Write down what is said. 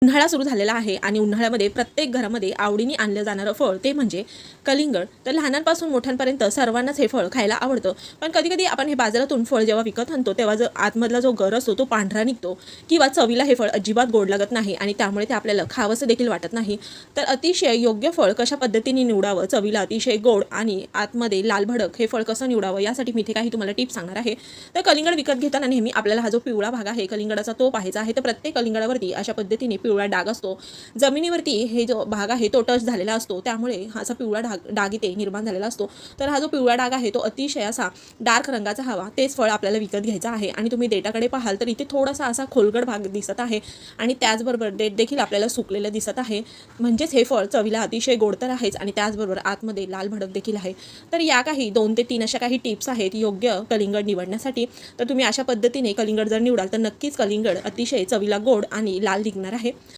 उन्हाळा सुरू झालेला आहे आणि उन्हाळ्यामध्ये प्रत्येक घरामध्ये आवडीने आणलं जाणारं फळ ते म्हणजे कलिंगड. तर लहानांपासून मोठ्यांपर्यंत सर्वांनाच हे फळ खायला आवडतं. पण कधीकधी आपण हे बाजारातून फळ जेव्हा विकत आणतो तेव्हा जर आतमधला जो गर असतो तो पांढरा निघतो किंवा चवीला हे फळ अजिबात गोड लागत नाही आणि त्यामुळे ते आपल्याला खावंसं देखील वाटत नाही. तर अतिशय योग्य फळ कशा पद्धतीने निवडावं, चवीला अतिशय गोड आणि आतमध्ये लाल भडक हे फळ कसं निवडावं यासाठी मी इथे काही तुम्हाला टिप्स सांगणार आहे. तर कलिंगड विकत घेताना नेहमी आपल्याला हा जो पिवळा भाग आहे कलिंगडाचा तो पाहायचा आहे. तर प्रत्येक कलिंगडावरती अशा पद्धतीने पिवळा डाग असतो. जमिनीवरती हे जो भाग आहे तो टच झालेला असतो, त्यामुळे हा असा पिवळा डाग इथे निर्माण झालेला असतो. तर हा जो पिवळा डाग आहे तो अतिशय असा डार्क रंगाचा हवा तेच फळ आपल्याला विकत घ्यायचं आहे. आणि तुम्ही डेटाकडे पाहाल तर इथे थोडासा असा खोलगट भाग दिसत आहे आणि त्याचबरोबर डेट देखील आपल्याला सुकलेलं दिसत आहे. म्हणजेच हे फळ चवीला अतिशय गोड तर आहेच आणि त्याचबरोबर आतमध्ये लाल भडक देखील आहे. तर या काही 2 ते 3 अशा काही टिप्स आहेत योग्य कलिंगड निवडण्यासाठी. तर तुम्ही अशा पद्धतीने कलिंगड जर निवडाल तर नक्कीच कलिंगड अतिशय चवीला गोड आणि लाल निघणार आहे.